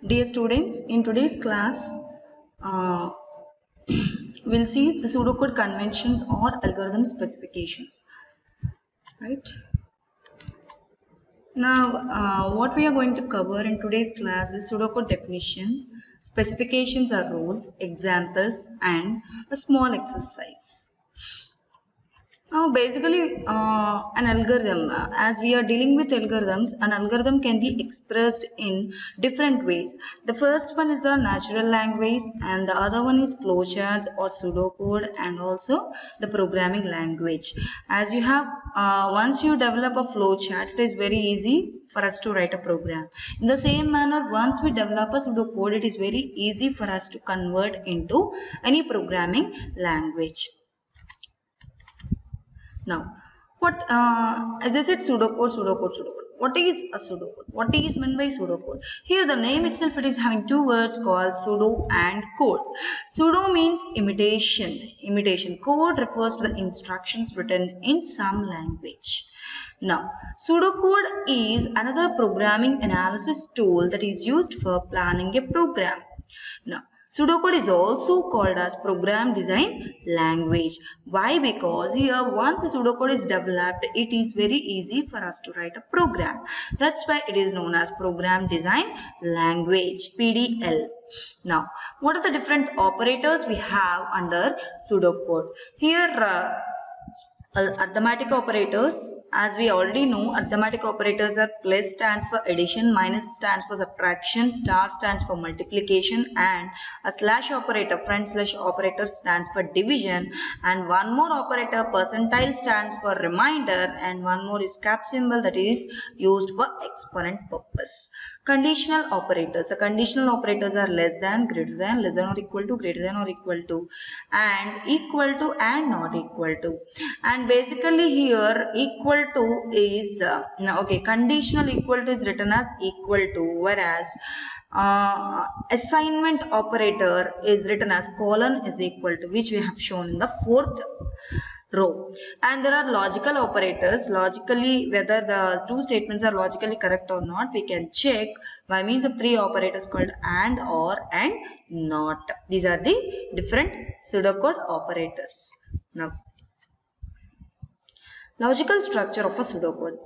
Dear students, in today's class, uh, we'll see the pseudocode conventions or algorithm specifications. Right? Now, what we are going to cover in today's class is pseudocode definition, specifications or rules, examples, and a small exercise. Now, basically, an algorithm, as we are dealing with algorithms, an algorithm can be expressed in different ways. The first one is the natural language, and the other one is flowcharts or pseudocode, and also the programming language. As you have, once you develop a flowchart, it is very easy for us to write a program. In the same manner, once we develop a pseudocode, it is very easy for us to convert into any programming language. Now, as I said, pseudocode. What is a pseudocode? What is meant by pseudocode? Here, the name itself, it is having two words called pseudo and code. Pseudo means imitation. Code refers to the instructions written in some language. Now, pseudocode is another programming analysis tool that is used for planning a program. Now, pseudocode is also called as program design language. Why? Because here once a pseudocode is developed, it is very easy for us to write a program. That's why it is known as program design language, PDL. Now, what are the different operators we have under pseudocode? Here, arithmetic operators, as we already know, arithmetic operators are plus stands for addition, minus stands for subtraction, star stands for multiplication, and a slash operator, front slash operator stands for division, and one more operator, percentile, stands for remainder, and one more is cap symbol that is used for exponent purpose. Conditional operators. The conditional operators are less than, greater than, less than or equal to, greater than or equal to, and equal to and not equal to. And basically here equal to is, conditional equal to is written as equal to, whereas assignment operator is written as colon is equal to, which we have shown in the fourth row. And there are logical operators. Logically, whether the two statements are logically correct or not, we can check by means of three operators called and, or, and not. These are the different pseudocode operators. Now, logical structure of a pseudocode.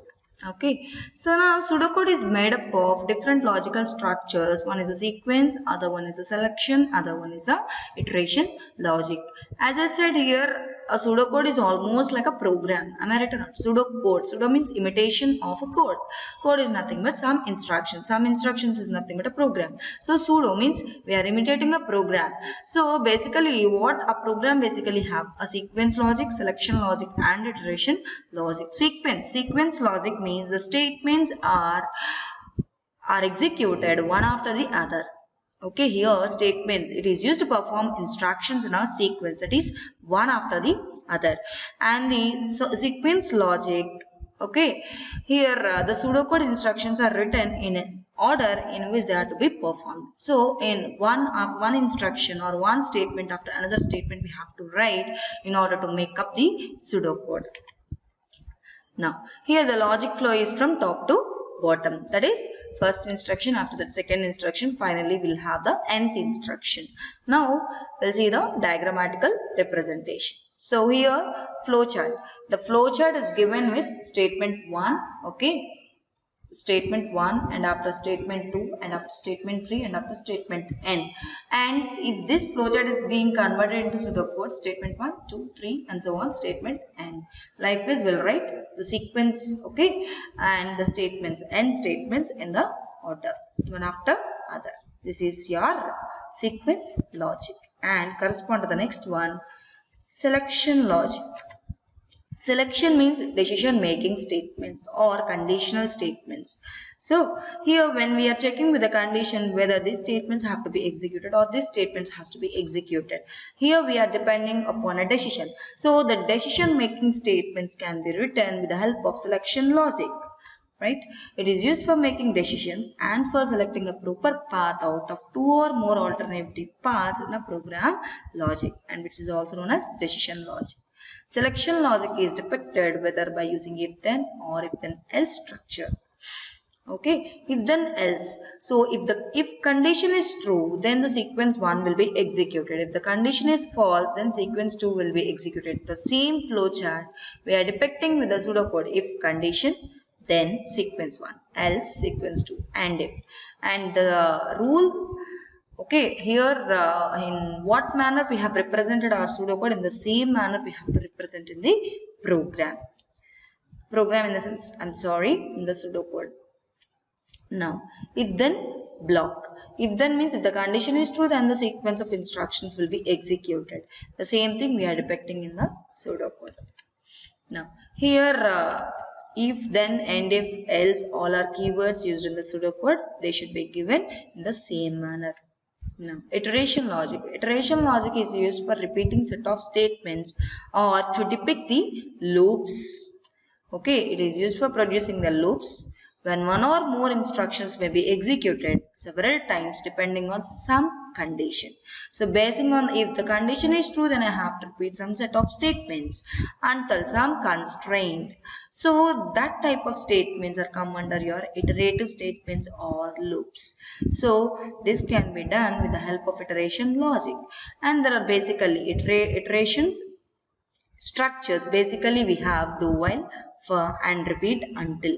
Okay, so now pseudocode is made up of different logical structures. One is a sequence, other one is a selection, other one is a iteration logic. As I said here, a pseudocode is almost like a program. Am I right or not? Pseudocode. Pseudo means imitation of a code. Code is nothing but some instructions. Some instructions is nothing but a program. So pseudo means we are imitating a program. So basically what a program basically have? A sequence logic, selection logic, and iteration logic. Sequence logic means the statements are executed one after the other. Okay, here statements, it is used to perform instructions in a sequence, that is one after the other. And the sequence logic, okay, here the pseudocode instructions are written in an order in which they are to be performed. So in one instruction or one statement after another statement we have to write in order to make up the pseudocode. Now, here the logic flow is from top to bottom. That is first instruction, after that second instruction, finally we'll have the nth instruction. Now, we'll see the diagrammatical representation. So, here flowchart. The flowchart is given with statement 1, okay. Statement 1 and after statement 2 and after statement 3 and after statement n. And if this flowchart is being converted into pseudocode, statement 1, 2, 3 and so on, statement n. Like this we'll write the sequence, okay, and the statements, n statements in the order, one after other. This is your sequence logic, and correspond to the next one, selection logic. Selection means decision making statements or conditional statements. So here when we are checking with the condition whether these statements have to be executed or these statements has to be executed, here we are depending upon a decision. So the decision making statements can be written with the help of selection logic. Right? It is used for making decisions and for selecting a proper path out of two or more alternative paths in a program logic, and which is also known as decision logic. Selection logic is depicted whether by using if then or if then else structure. Okay, if then else. So if condition is true, then the sequence 1 will be executed. If the condition is false, then sequence 2 will be executed. The same flow chart we are depicting with the pseudocode. If condition, then sequence 1, else sequence 2, and if. And the rule, okay, here in what manner we have represented our pseudocode, in the same manner we have to represent in the program. Program in the sense, I'm sorry, in the pseudocode. Now, if then block. If then means if the condition is true, then the sequence of instructions will be executed. The same thing we are depicting in the pseudocode. Now, here if, then, and if, else, all are keywords used in the pseudocode. They should be given in the same manner. Now, iteration logic. Iteration logic is used for repeating set of statements or to depict the loops. Okay, it is used for producing the loops when one or more instructions may be executed several times depending on some condition. So basing on if the condition is true, then I have to repeat some set of statements until some constraint. So that type of statements are come under your iterative statements or loops. So this can be done with the help of iteration logic. And there are basically iterations structures. Basically we have do while, for, and repeat until.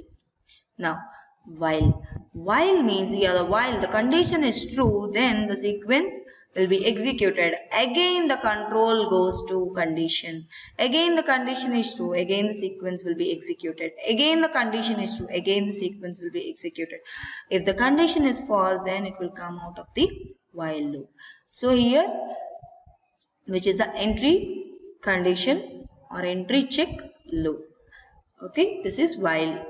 Now, while means here while the condition is true, then the sequence will be executed. Again the control goes to condition. Again the condition is true, again the sequence will be executed. Again the condition is true, again the sequence will be executed. If the condition is false, then it will come out of the while loop. So here, which is the entry condition or entry check loop. Okay, this is while.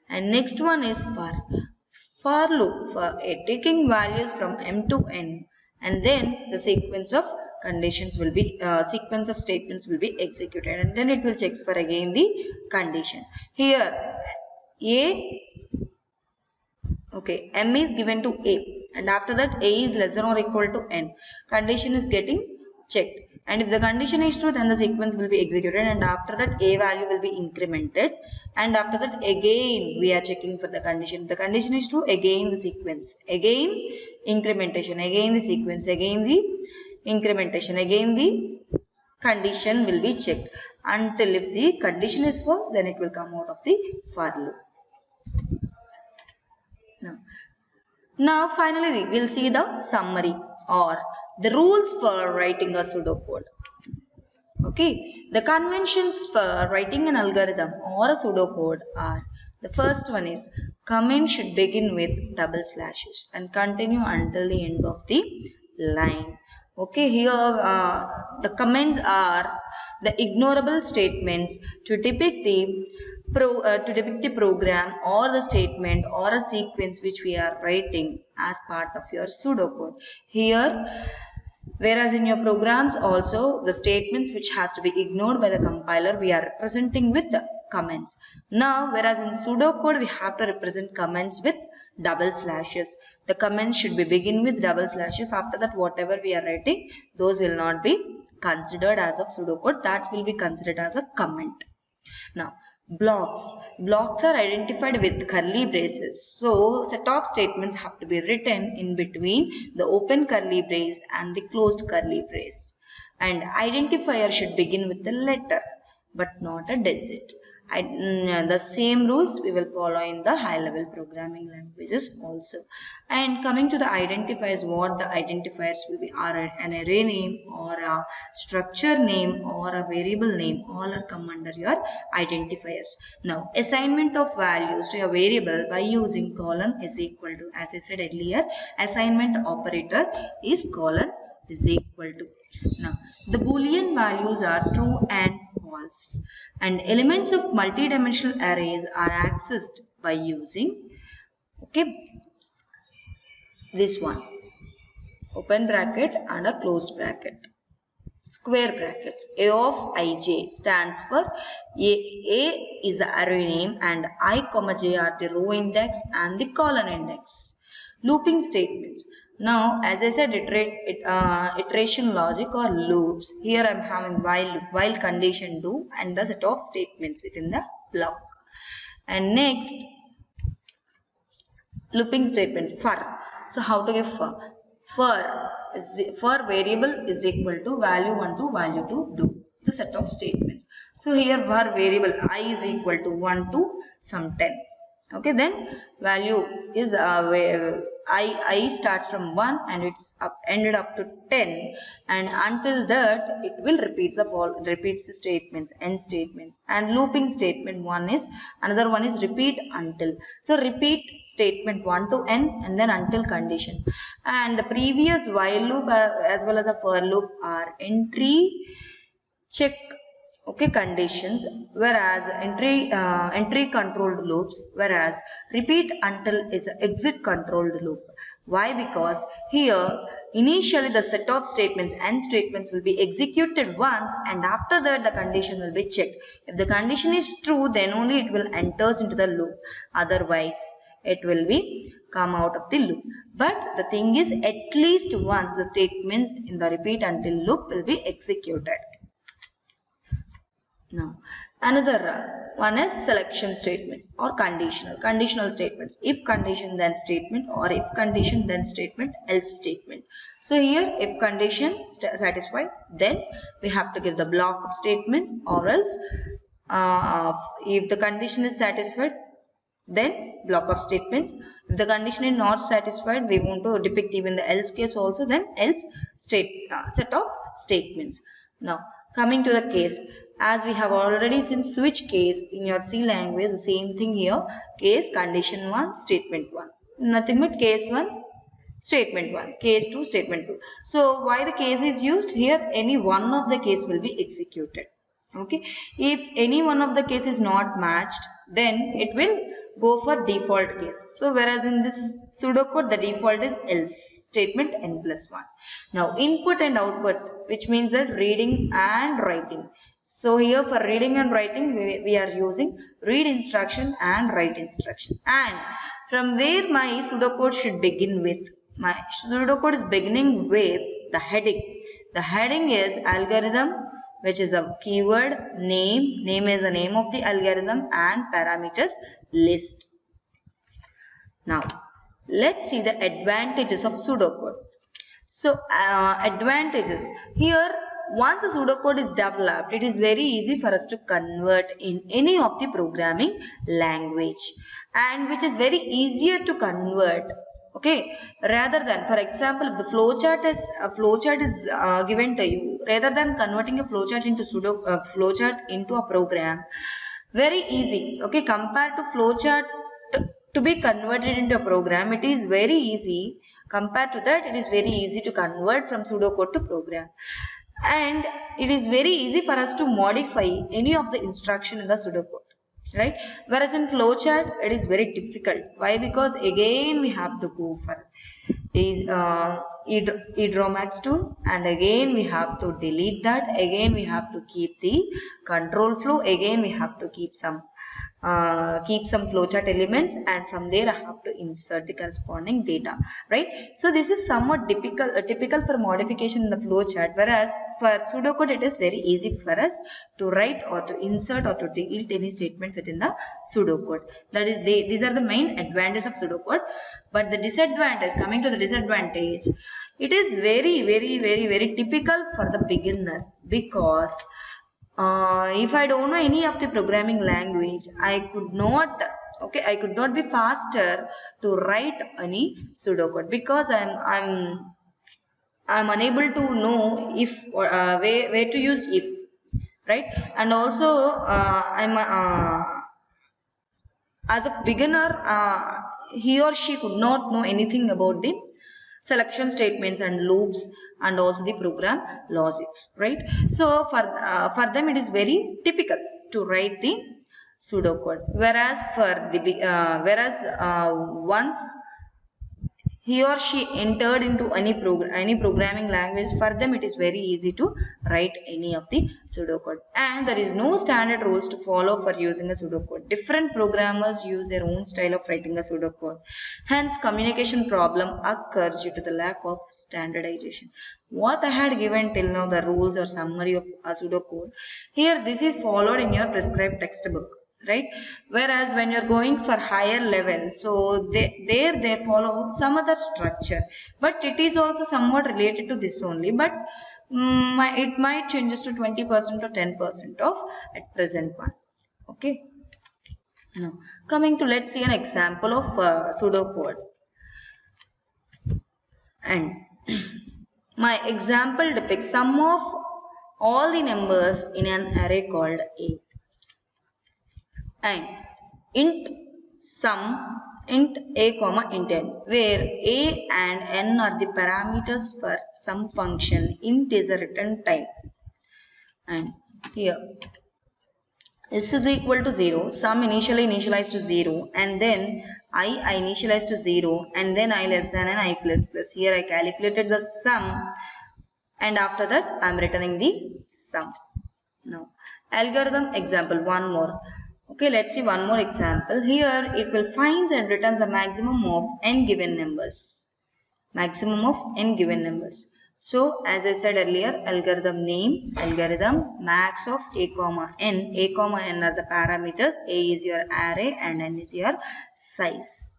And next one is for loop, for taking values from m to n, and then the sequence of conditions will be sequence of statements will be executed, and then it will check for again the condition. Here a, okay, m is given to a, and after that a is less than or equal to n. Condition is getting checked. And if the condition is true, then the sequence will be executed, and after that a value will be incremented, and after that again we are checking for the condition. If the condition is true, again the sequence, again incrementation, again the sequence, again the incrementation, again the condition will be checked until if the condition is false, then it will come out of the for loop. Now finally we will see the summary or the rules for writing a pseudocode. Okay, the conventions for writing an algorithm or a pseudocode are: the first one is comment should begin with double slashes and continue until the end of the line. Okay, here the comments are the ignorable statements to depict the program or the statement or a sequence which we are writing as part of your pseudocode. Here, whereas in your programs also the statements which has to be ignored by the compiler we are representing with the comments. Now whereas in pseudocode we have to represent comments with double slashes. The comments should be begin with double slashes. After that whatever we are writing, those will not be considered as of pseudocode, that will be considered as a comment. Now blocks are identified with curly braces. So set of statements have to be written in between the open curly brace and the closed curly brace. And identifier should begin with the letter but not a digit. The same rules we will follow in the high level programming languages also. And coming to the identifiers, what the identifiers will be are an array name or a structure name or a variable name, all are come under your identifiers. Now assignment of values to a variable by using colon is equal to, as I said earlier, assignment operator is colon is equal to. Now the boolean values are true and false, and elements of multidimensional arrays are accessed by using, okay, this one, open bracket and a closed bracket, square brackets. A of ij stands for A is the array name and I comma j are the row index and the column index. Looping statements. Now as I said, iteration logic or loops. Here I am having while condition do and the set of statements within the block. And next Looping statement for. So how to give for? For variable is equal to value 1 to value 2 do the set of statements. So here for variable I is equal to 1 to some 10. Okay, then value is I starts from 1 and it's ended up to 10, and until that it will repeats the statements, end statements. And looping statement one is, another one is repeat until. So repeat statement 1 to n and then until condition. And the previous while loop as well as a for loop are entry check, okay, conditions, whereas entry controlled loops, whereas repeat until is an exit controlled loop. Why? Because here initially the set of statements and statements will be executed once, and after that the condition will be checked. If the condition is true, then only it will enters into the loop, otherwise it will be come out of the loop. But the thing is, at least once the statements in the repeat until loop will be executed. Now, another one is selection statements or conditional statements. If condition then statement, or if condition then statement, else statement. So here, if condition satisfied, then we have to give the block of statements, or else if the condition is satisfied, then block of statements. If the condition is not satisfied, we want to depict even the else case also, then else set of statements. Now, coming to the case, as we have already seen switch case in your C language, the same thing here, case condition 1 statement 1, nothing but case 1 statement 1, case 2 statement 2. So why the case is used here? Any one of the case will be executed. Okay, if any one of the case is not matched, then it will go for default case. So whereas in this pseudocode the default is else statement n+1. Now input and output, which means that reading and writing. So here for reading and writing we are using read instruction and write instruction. And from where my pseudocode should begin with? My pseudocode is beginning with the heading. The heading is algorithm, which is a keyword, name is the name of the algorithm, and parameters list. Now let's see the advantages of pseudocode. So advantages here, once a pseudocode is developed, it is very easy for us to convert in any of the programming language, and which is very easier to convert. Okay, rather than, for example, if the flowchart is given to you, rather than converting a flowchart into flowchart into a program, very easy. Okay, compared to flowchart to be converted into a program, it is very easy. Compared to that, it is very easy to convert from pseudocode to program. And it is very easy for us to modify any of the instruction in the pseudocode, right? Whereas in flowchart it is very difficult. Why? Because again we have to go for edromax tool, and again we have to delete that, again we have to keep the control flow, again we have to keep some flowchart elements, and from there I have to insert the corresponding data, right? So this is somewhat typical for modification in the flowchart, whereas for pseudocode it is very easy for us to write or to insert or to delete any statement within the pseudocode. That is, these are the main advantages of pseudocode. But the disadvantage, coming to the disadvantage, it is very typical for the beginner, because if I don't know any of the programming language, I could not be faster to write any pseudocode, because I'm unable to know if where to use if, right? And also as a beginner, he or she could not know anything about the selection statements and loops and also the program logics, right? So for them it is very typical to write the pseudocode, whereas for the once he or she entered into any programming language, for them it is very easy to write any of the pseudocode. And there is no standard rules to follow for using a pseudocode. Different programmers use their own style of writing a pseudocode. Hence, communication problem occurs due to the lack of standardization. What I had given till now, the rules or summary of a pseudocode, here this is followed in your prescribed textbook, right? Whereas when you're going for higher level, so they follow some other structure, but it is also somewhat related to this only, but it might changes to 20% or 10% of at present one. Okay. Now coming to, let's see an example of pseudocode. And my example depicts sum of all the numbers in an array called A. And int sum int a comma int n, where a and n are the parameters for some function. Int is a return type. And here s is equal to 0, sum initialized to 0, and then I initialized to 0, and then I less than and I plus plus. Here I calculated the sum, and after that I am returning the sum. Now algorithm example, one more. Okay, let's see one more example. Here it will finds and returns the maximum of n given numbers. Maximum of n given numbers. So as I said earlier, algorithm name, algorithm, max of a comma n. A comma n are the parameters. A is your array and n is your size.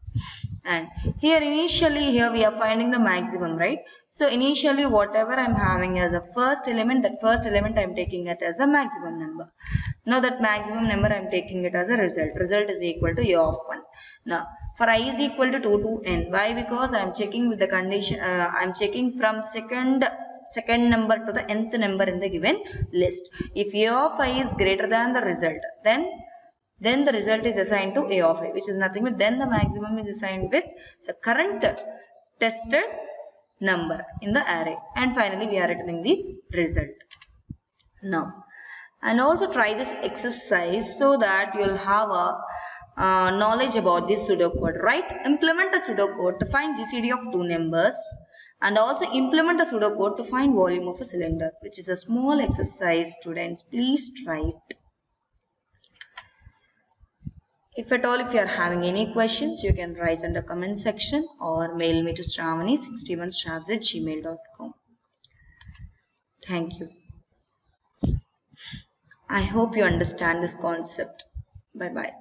And here initially here we are finding the maximum, right? So initially whatever I am having as a first element, that first element I am taking it as a maximum number. Now that maximum number I am taking it as a result. Result is equal to a of 1. Now for I is equal to 2 to n. Why? Because I am checking with the condition, I am checking from second number to the nth number in the given list. If a of I is greater than the result, then the result is assigned to a of I, which is nothing but then the maximum is assigned with the current tested number in the array, and finally we are returning the result. Now, and also try this exercise so that you will have a knowledge about this pseudocode, right? Implement a pseudocode to find GCD of two numbers, and also implement a pseudocode to find volume of a cylinder, which is a small exercise, students. Please try it. If at all, if you are having any questions, you can write in the comment section or mail me to shravani61stravs@gmail.com. Thank you. I hope you understand this concept. Bye bye.